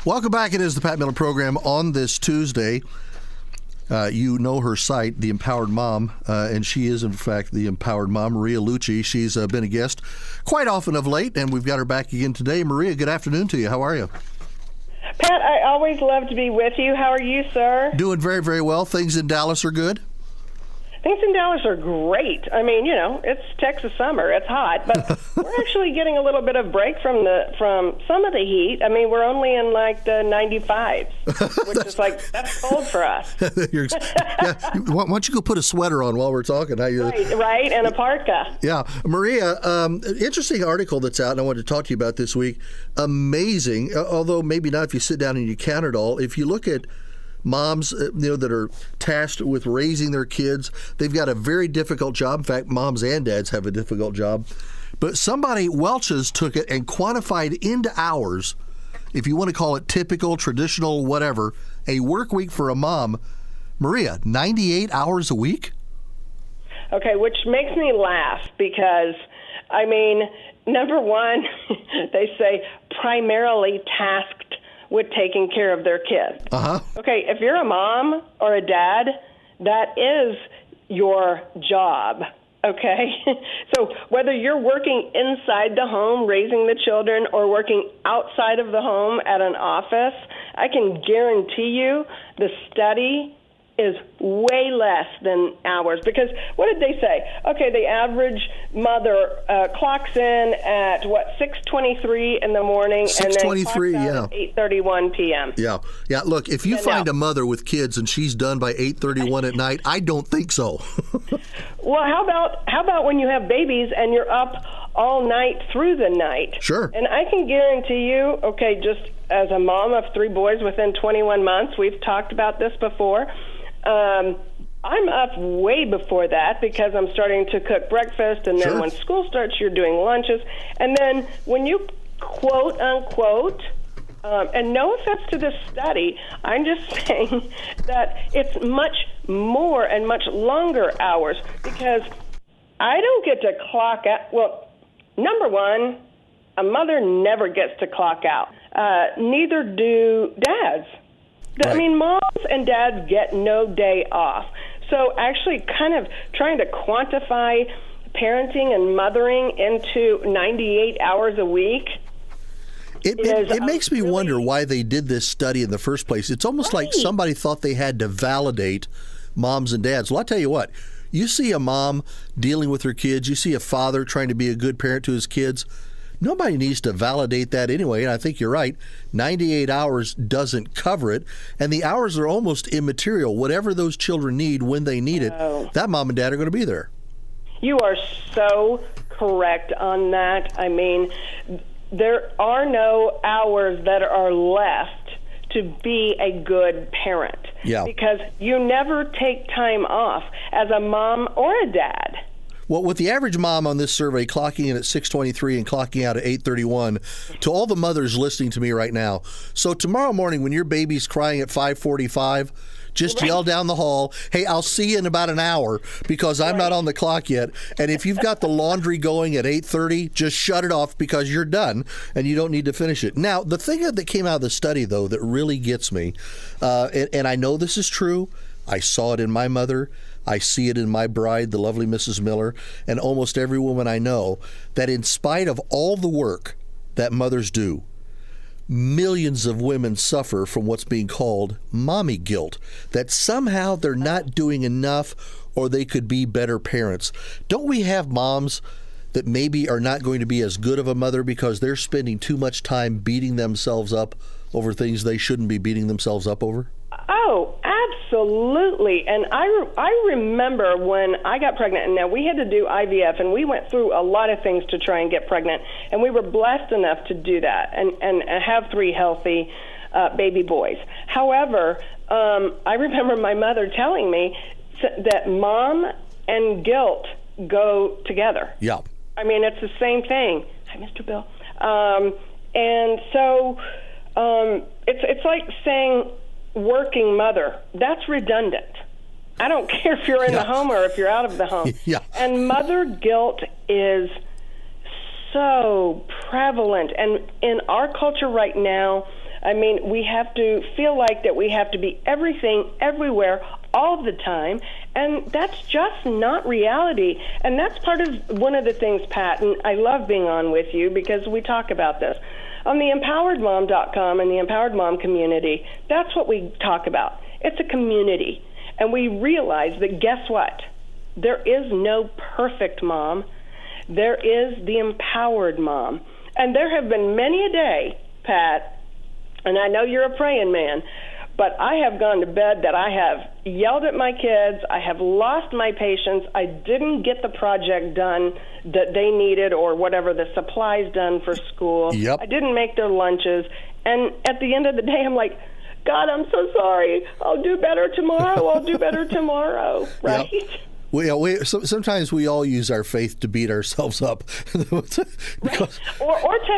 Welcome back. It is the Pat Miller Program on this Tuesday. You know her site, The Empowered Mom, and she is, in fact, The Empowered Mom, Maria Luce. She's been a guest quite often of late, and we've got her back again today. Maria, good afternoon to you. How are you? Pat, I always love to be with you. How are you, sir? Doing very, very well. Things in Dallas are good? Things in Dallas are great. I mean, it's Texas summer. It's hot, but we're actually getting a little bit of break from some of the heat. I mean, we're only in like the 95s, which is like, that's cold for us. Why don't you go put a sweater on while we're talking? Right, and a parka. Yeah. Maria, interesting article that's out, and I wanted to talk to you about this week. Amazing, although maybe not if you sit down and you count it all. If you look at moms, that are tasked with raising their kids, they've got a very difficult job. In fact, moms and dads have a difficult job. But somebody, Welch's, took it and quantified into hours, if you want to call it typical, traditional, whatever, a work week for a mom. Maria, 98 hours a week? Okay, which makes me laugh because, I mean, number one, they say primarily tasked with taking care of their kids. Okay, if you're a mom or a dad, that is your job, okay? So whether you're working inside the home raising the children or working outside of the home at an office, I can guarantee you the study is way less than hours. Because what did they say? Okay, the average mother clocks in at, 6:23 in the morning, and then clocks out at 8:31 p.m. Yeah. Look, if you find a mother with kids and she's done by 8:31 at night, I don't think so. Well, how about when you have babies and you're up all night through the night? Sure. And I can guarantee you, okay, just as a mom of 3 boys within 21 months, we've talked about this before. I'm up way before that because I'm starting to cook breakfast, and then when school starts, you're doing lunches. And then when you quote unquote, and no offense to this study, I'm just saying that it's much more and much longer hours because I don't get to clock out. Well, number one, a mother never gets to clock out. Neither do dads. Right. I mean, moms and dads get no day off. So actually kind of trying to quantify parenting and mothering into 98 hours a week. It makes me wonder why they did this study in the first place. It's almost like somebody thought they had to validate moms and dads. Well, I'll tell you what, you see a mom dealing with her kids, you see a father trying to be a good parent to his kids. Nobody needs to validate that anyway, and I think you're right. 98 hours doesn't cover it, and the hours are almost immaterial. Whatever those children need when they need it, that mom and dad are going to be there. You are so correct on that. I mean, there are no hours that are left to be a good parent. Yeah. Because you never take time off as a mom or a dad. Well, with the average mom on this survey clocking in at 6:23 and clocking out at 8:31, to all the mothers listening to me right now, so tomorrow morning when your baby's crying at 5:45, just yell down the hall, hey, I'll see you in about an hour because I'm not on the clock yet. And if you've got the laundry going at 8:30, just shut it off because you're done and you don't need to finish it. Now, the thing that came out of the study, though, that really gets me, and I know this is true, I saw it in my mother, I see it in my bride, the lovely Mrs. Miller, and almost every woman I know, that in spite of all the work that mothers do, millions of women suffer from what's being called mommy guilt, that somehow they're not doing enough or they could be better parents. Don't we have moms that maybe are not going to be as good of a mother because they're spending too much time beating themselves up over things they shouldn't be beating themselves up over? Oh, absolutely. And I remember when I got pregnant, and now we had to do IVF, and we went through a lot of things to try and get pregnant, and we were blessed enough to do that and have 3 healthy baby boys. However, I remember my mother telling me that mom and guilt go together. Yeah. I mean, it's the same thing. Hi, Mr. Bill. And so it's like saying working mother. That's redundant. I don't care if you're in the home or if you're out of the home. Yeah. And mother guilt is so prevalent. And in our culture right now, I mean, we have to feel like that we have to be everything, everywhere, all the time, and that's just not reality. And that's part of one of the things, Pat, and I love being on with you because we talk about this. On the empoweredmom.com and the Empowered Mom community, that's what we talk about. It's a community. And we realize that, guess what? There is no perfect mom. There is the empowered mom. And there have been many a day, Pat, and I know you're a praying man, but I have gone to bed that I have yelled at my kids. I have lost my patience. I didn't get the project done that they needed or whatever, the supplies done for school. Yep. I didn't make their lunches. And at the end of the day, I'm like, God, I'm so sorry. I'll do better tomorrow. I'll do better tomorrow. Right? Yep. Sometimes we all use our faith to beat ourselves up, right. or to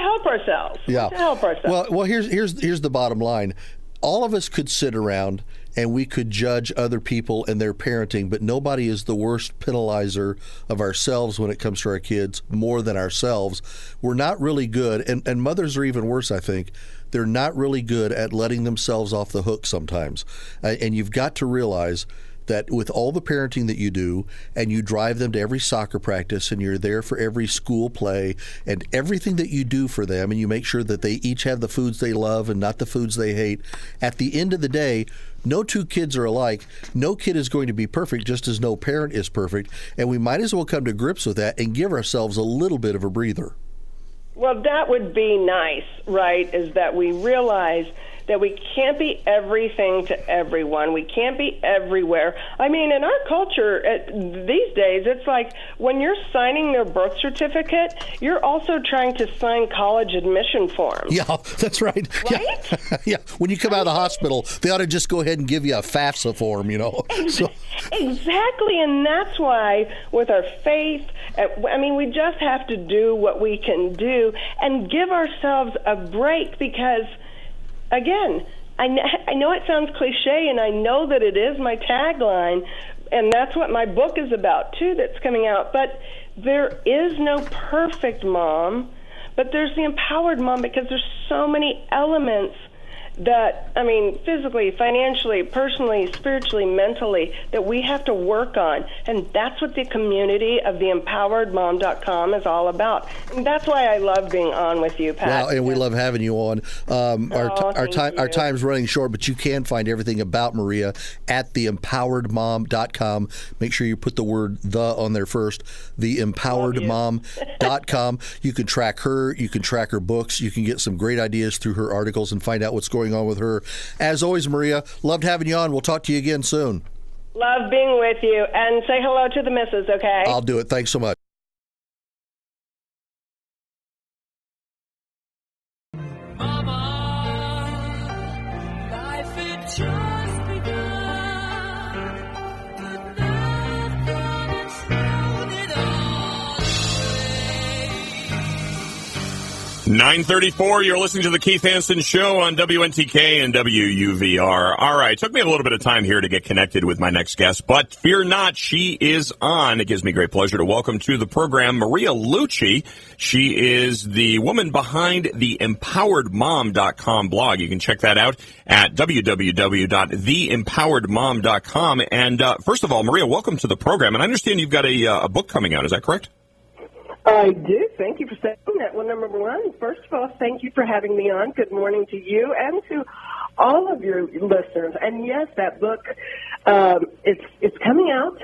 help ourselves. Yeah. To help ourselves. Well, here's the bottom line. All of us could sit around and we could judge other people and their parenting, but nobody is the worst penalizer of ourselves when it comes to our kids more than ourselves. We're not really good, and mothers are even worse, I think. They're not really good at letting themselves off the hook sometimes. And you've got to realize that with all the parenting that you do, and you drive them to every soccer practice, and you're there for every school play, and everything that you do for them, and you make sure that they each have the foods they love and not the foods they hate, at the end of the day, no two kids are alike. No kid is going to be perfect, just as no parent is perfect, and we might as well come to grips with that and give ourselves a little bit of a breather. Well, that would be nice, right, is that we realize that we can't be everything to everyone. We can't be everywhere. I mean, in our culture these days, it's like when you're signing their birth certificate, you're also trying to sign college admission forms. Yeah, that's right. Right? Yeah. Yeah. When you come out of the hospital, they ought to just go ahead and give you a FAFSA form, So. Exactly, and that's why with our faith, I mean, we just have to do what we can do and give ourselves a break because, again, I know it sounds cliche, and I know that it is my tagline, and that's what my book is about, too, that's coming out. But there is no perfect mom, but there's the empowered mom because there's so many elements that, I mean, physically, financially, personally, spiritually, mentally, that we have to work on. And that's what the community of the empoweredmom.com is all about. And that's why I love being on with you, Pat. Well, and we love having you on. Our time's running short, but you can find everything about Maria at theempoweredmom.com. Make sure you put the word "the" on there first. Theempoweredmom.com. You can track her. You can track her books. You can get some great ideas through her articles and find out what's going on with her. As always, Maria, loved having you on. We'll talk to you again soon. Love being with you. And say hello to the missus, okay? I'll do it. Thanks so much. Mama, life had just begun, but now I've gone and thrown it all away. 9:34, you're listening to the Keith Hansen Show on WNTK and WUVR. All right, took me a little bit of time here to get connected with my next guest, but fear not, she is on. It gives me great pleasure to welcome to the program Maria Luce. She is the woman behind the empoweredmom.com blog. You can check that out at www.theempoweredmom.com. And first of all, Maria, welcome to the program. And I understand you've got a book coming out. Is that correct? I do. Thank you for saying that. Well, number one, first of all, thank you for having me on. Good morning to you and to all of your listeners. And yes, that book, it's coming out.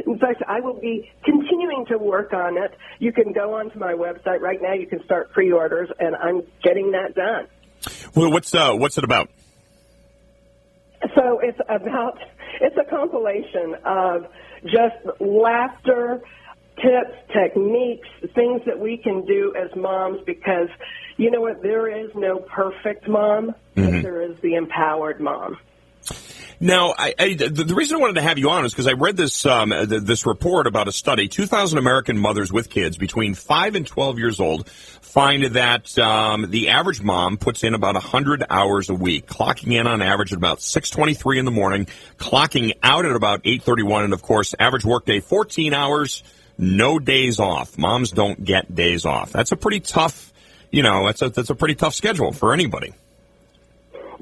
In fact, I will be continuing to work on it. You can go onto my website right now. You can start pre-orders, and I'm getting that done. Well, what's it about? So it's a compilation of just laughter, tips, techniques, things that we can do as moms, because you know what? There is no perfect mom, but there is the empowered mom. Now, the reason I wanted to have you on is because I read this this report about a study. 2,000 American mothers with kids between 5 and 12 years old find that the average mom puts in about 100 hours a week, clocking in on average at about 6:23 in the morning, clocking out at about 8:31, and, of course, average workday 14 hours, no days off. Moms don't get days off. That's a pretty tough, that's a pretty tough schedule for anybody.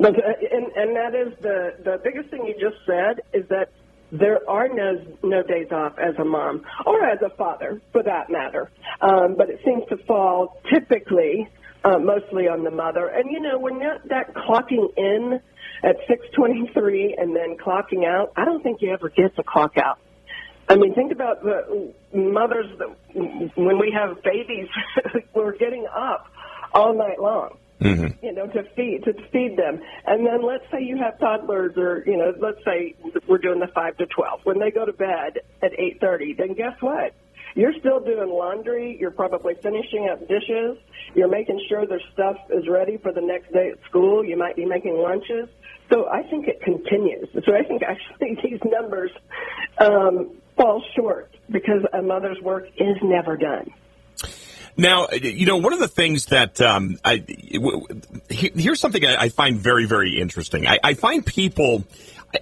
But and that is the biggest thing you just said is that there are no days off as a mom or as a father, for that matter. But it seems to fall typically mostly on the mother. And when that clocking in at 6:23 and then clocking out, I don't think you ever get to clock out. I mean, think about the mothers when we have babies, we're getting up all night long. Mm-hmm. To feed them. And then let's say you have toddlers or, let's say we're doing the 5 to 12. When they go to bed at 8:30, then guess what? You're still doing laundry. You're probably finishing up dishes. You're making sure their stuff is ready for the next day at school. You might be making lunches. So I think it continues. So I think actually these numbers fall short because a mother's work is never done. Now, one of the things that here's something I find very, very interesting. I find people,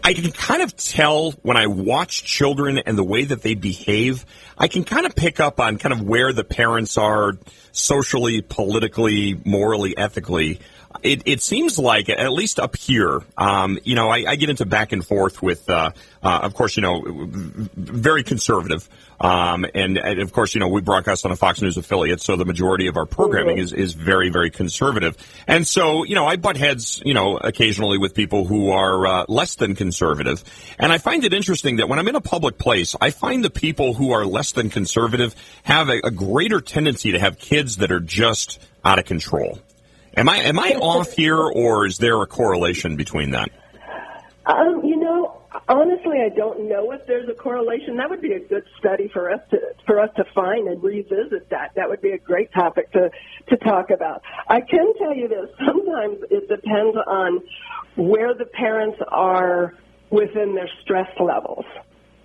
I can kind of tell when I watch children and the way that they behave, I can kind of pick up on kind of where the parents are socially, politically, morally, ethically. It seems like, at least up here, I get into back and forth with, of course, very conservative. And of course, we broadcast on a Fox News affiliate, so the majority of our programming is very, very conservative. And so, I butt heads, occasionally with people who are less than conservative. And I find it interesting that when I'm in a public place, I find the people who are less than conservative have a greater tendency to have kids that are just out of control. Am I off here, or is there a correlation between that? Honestly, I don't know if there's a correlation. That would be a good study for us to find and revisit that. That would be a great topic to talk about. I can tell you this. Sometimes it depends on where the parents are within their stress levels.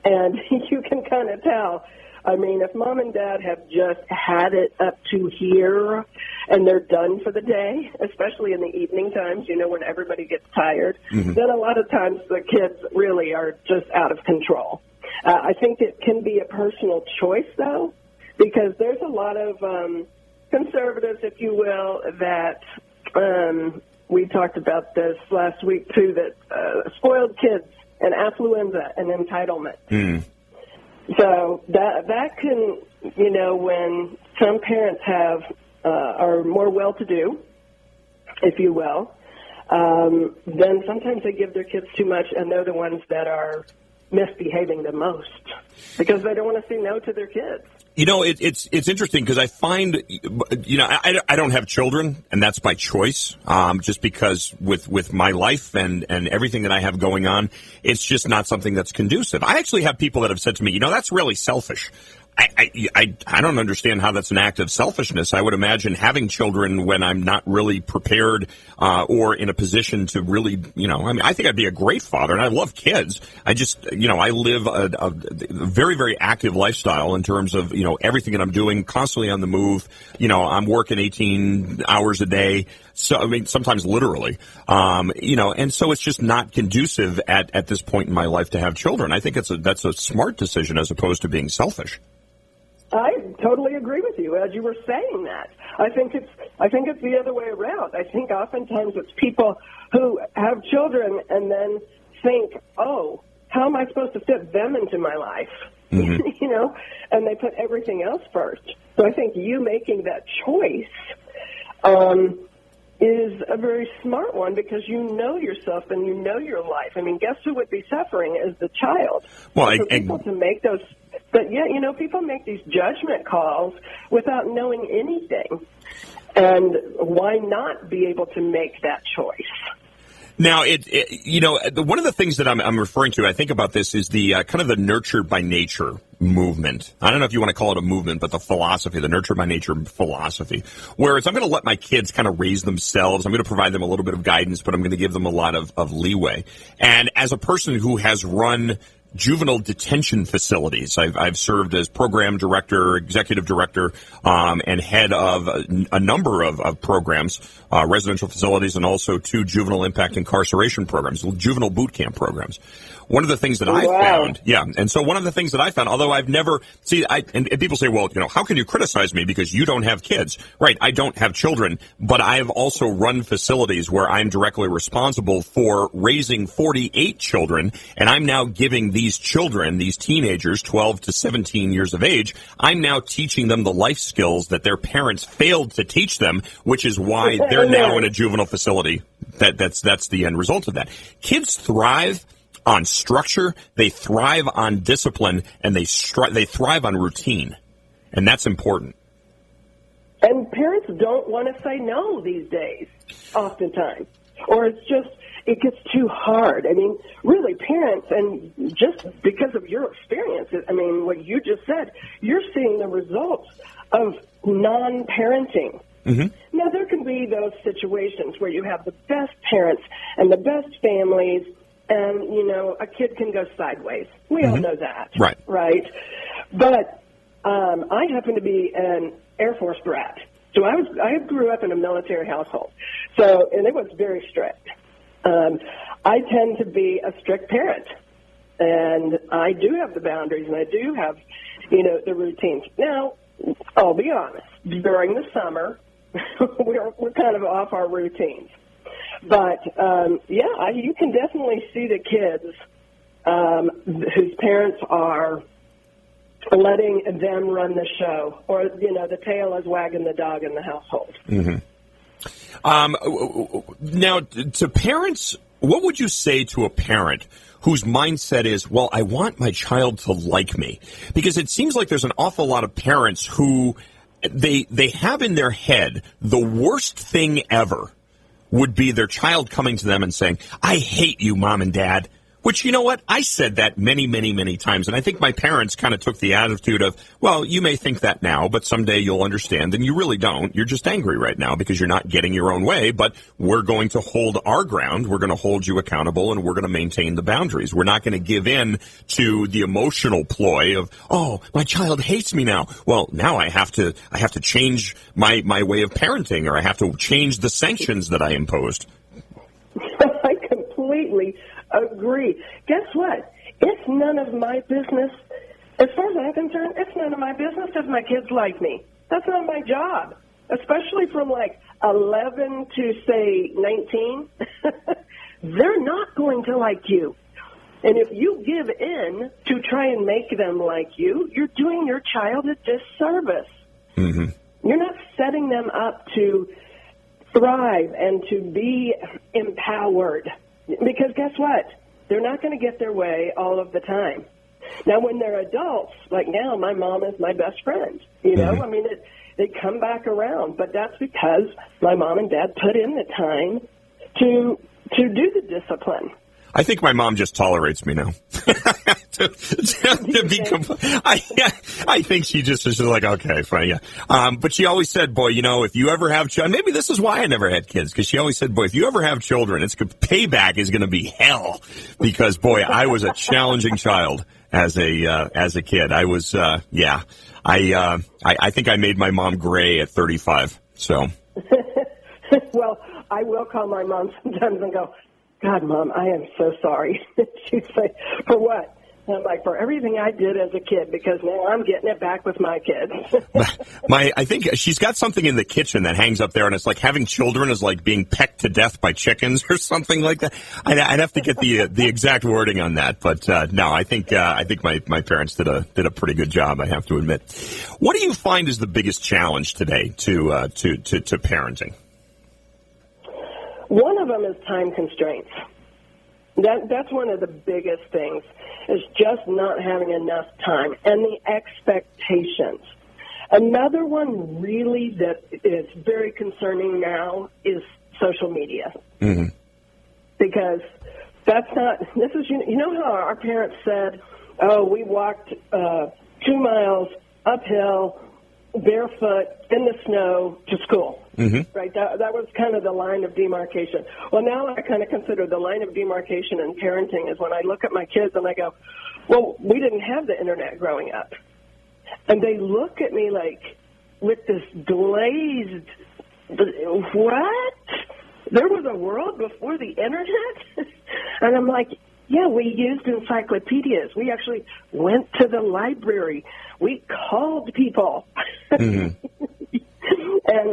And you can kind of tell. I mean, if mom and dad have just had it up to here and they're done for the day, especially in the evening times, when everybody gets tired, then a lot of times the kids really are just out of control. I think it can be a personal choice, though, because there's a lot of conservatives, if you will, that we talked about this last week, too, that spoiled kids and affluenza and entitlement. So that can, when some parents are more well-to-do, if you will, then sometimes they give their kids too much, and they're the ones that are misbehaving the most because they don't want to say no to their kids. It's interesting because I find, I don't have children, and that's by choice, just because with my life and everything that I have going on, it's just not something that's conducive. I actually have people that have said to me, that's really selfish. I don't understand how that's an act of selfishness. I would imagine having children when I'm not really prepared or in a position to really, I think I'd be a great father, and I love kids. I just, I live a very, very active lifestyle in terms of, everything that I'm doing, constantly on the move. I'm working 18 hours a day. So, sometimes literally, and so it's just not conducive at this point in my life to have children. I think that's a smart decision as opposed to being selfish. I totally agree with you. As you were saying that, I think it's the other way around. I think oftentimes it's people who have children and then think, "Oh, how am I supposed to fit them into my life?" Mm-hmm. And they put everything else first. So I think you making that choice is a very smart one because you know yourself and you know your life. Guess who would be suffering is the child. Well, people to make those. But, people make these judgment calls without knowing anything. And why not be able to make that choice? Now, one of the things that I'm referring to, I think about this, is the kind of the nurtured by nature movement. I don't know if you want to call it a movement, but the philosophy, the nurtured by nature philosophy, whereas I'm going to let my kids kind of raise themselves. I'm going to provide them a little bit of guidance, but I'm going to give them a lot of leeway. And as a person who has run juvenile detention facilities. I've served as program director, executive director, and head of a number of programs, residential facilities, and also 2 juvenile impact incarceration programs, juvenile boot camp programs. One of the things that I found, and so one of the things that I found, although I've never, and people say, well, how can you criticize me because you don't have kids? Right, I don't have children, but I have also run facilities where I'm directly responsible for raising 48 children, and I'm now giving these children, these teenagers, 12 to 17 years of age, I'm now teaching them the life skills that their parents failed to teach them, which is why they're now in a juvenile facility. That's the end result of that. Kids thrive on structure, they thrive on discipline, and they thrive on routine, and that's important. And parents don't want to say no these days, oftentimes, or it gets too hard. I mean, really, parents, and just because of your experience, I mean, what you just said, you're seeing the results of non-parenting. Mm-hmm. Now, there can be those situations where you have the best parents and the best families, and, a kid can go sideways. We all know that. Right? But I happen to be an Air Force brat. So I grew up in a military household. And it was very strict. I tend to be a strict parent. And I do have the boundaries, and I do have, the routines. Now, I'll be honest. During the summer, we're kind of off our routines. But, you can definitely see the kids whose parents are letting them run the show, or, the tail is wagging the dog in the household. Mm-hmm. Now, to parents, what would you say to a parent whose mindset is, well, I want my child to like me? Because it seems like there's an awful lot of parents who they have in their head the worst thing ever would be their child coming to them and saying, I hate you, Mom and Dad. Which, you know what? I said that many, many, many times. And I think my parents kind of took the attitude of, well, you may think that now, but someday you'll understand. And you really don't. You're just angry right now because you're not getting your own way. But we're going to hold our ground. We're going to hold you accountable, and we're going to maintain the boundaries. We're not going to give in to the emotional ploy of, oh, my child hates me now. Well, now I have to change my way of parenting, or I have to change the sanctions that I imposed. I completely agree. Guess what? It's none of my business. As far as I'm concerned, it's none of my business if my kids like me. That's not my job, especially from like 11 to, say, 19. They're not going to like you. And if you give in to try and make them like you, you're doing your child a disservice. Mm-hmm. You're not setting them up to thrive and to be empowered. Because guess what? They're not going to get their way all of the time. Now, when they're adults, like now, my mom is my best friend. Mm-hmm. I mean, they come back around. But that's because my mom and dad put in the time to do the discipline. I think my mom just tolerates me now. I think she just is like, okay, fine, yeah. But she always said, boy, if you ever have children, maybe this is why I never had kids, because she always said, boy, if you ever have children, payback is going to be hell, because, boy, I was a challenging child as a kid. I was, I think I made my mom gray at 35. So. Well, I will call my mom sometimes and go, God, Mom, I am so sorry. She'd say, for what? And I'm like, for everything I did as a kid, because now I'm getting it back with my kids. I think she's got something in the kitchen that hangs up there, and it's like having children is like being pecked to death by chickens or something like that. I'd have to get the exact wording on that, but no, I think my parents did a pretty good job, I have to admit. What do you find is the biggest challenge today to parenting? One of them is time constraints. That's one of the biggest things, is just not having enough time, and the expectations. Another one really that is very concerning now is social media. Mm-hmm. Because this is, how our parents said, oh, we walked 2 miles uphill, barefoot, in the snow to school. Right? That was kind of the line of demarcation. Well, now I kind of consider the line of demarcation in parenting is when I look at my kids and I go, well, we didn't have the internet growing up. And they look at me like with this glazed, what? There was a world before the internet? And I'm like, yeah, we used encyclopedias. We actually went to the library. We called people. And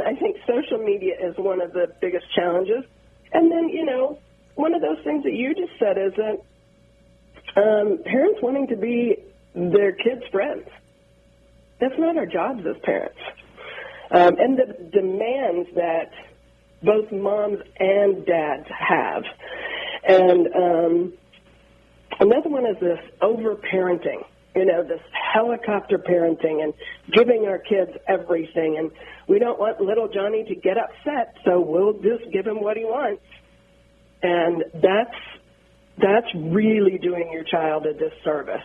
I think social media is one of the biggest challenges. And then, one of those things that you just said is that parents wanting to be their kids' friends. That's not our jobs as parents. And the demands that both moms and dads have. And another one is this over-parenting, this helicopter parenting and giving our kids everything. And we don't want little Johnny to get upset, so we'll just give him what he wants. And that's really doing your child a disservice.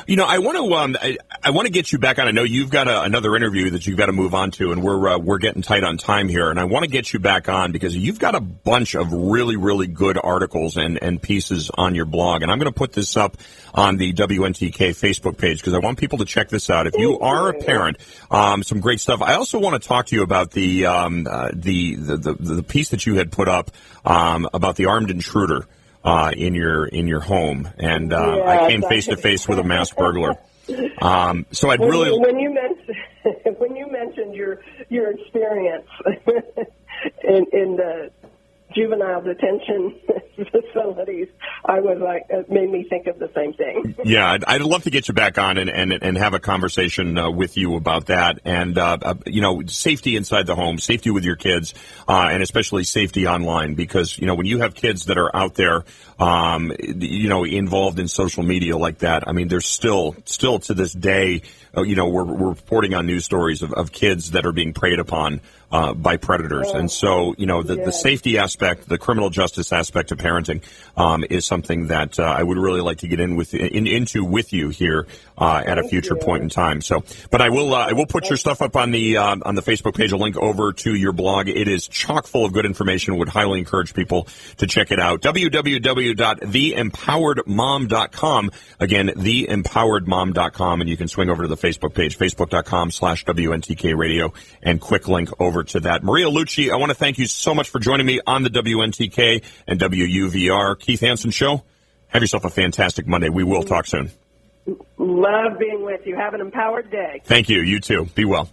I want to get you back on. I know you've got another interview that you've got to move on to, and we're getting tight on time here. And I want to get you back on because you've got a bunch of really, really good articles and pieces on your blog. And I'm going to put this up on the WNTK Facebook page because I want people to check this out. If you are a parent, some great stuff. I also want to talk to you about the piece that you had put up about the armed intruder. In your home, and I came face to face with a mass burglar. So I'd really when you mentioned your experience in the juvenile detention facilities, I was like, it made me think of the same thing. Yeah, I'd love to get you back on and have a conversation with you about that, and safety inside the home, safety with your kids, and especially safety online, because when you have kids that are out there, involved in social media like that, I mean, there's still to this day, we're reporting on news stories of kids that are being preyed upon by predators, and so the safety aspect, the criminal justice aspect of parenting is something that I would really like to get into with you here at a future point in time. So, but I will put your stuff up on the Facebook page, a link over to your blog. It is chock full of good information. Would highly encourage people to check it out. www.theempoweredmom.com. Again, theempoweredmom.com, and you can swing over to the Facebook page, facebook.com/WNTK Radio, and quick link over to that. Maria Luce, I want to thank you so much for joining me on the WNTK and WUVR Keith Hansen Show. Have yourself a fantastic Monday. We will talk soon. Love being with you. Have an empowered day. Thank you. You too. Be well.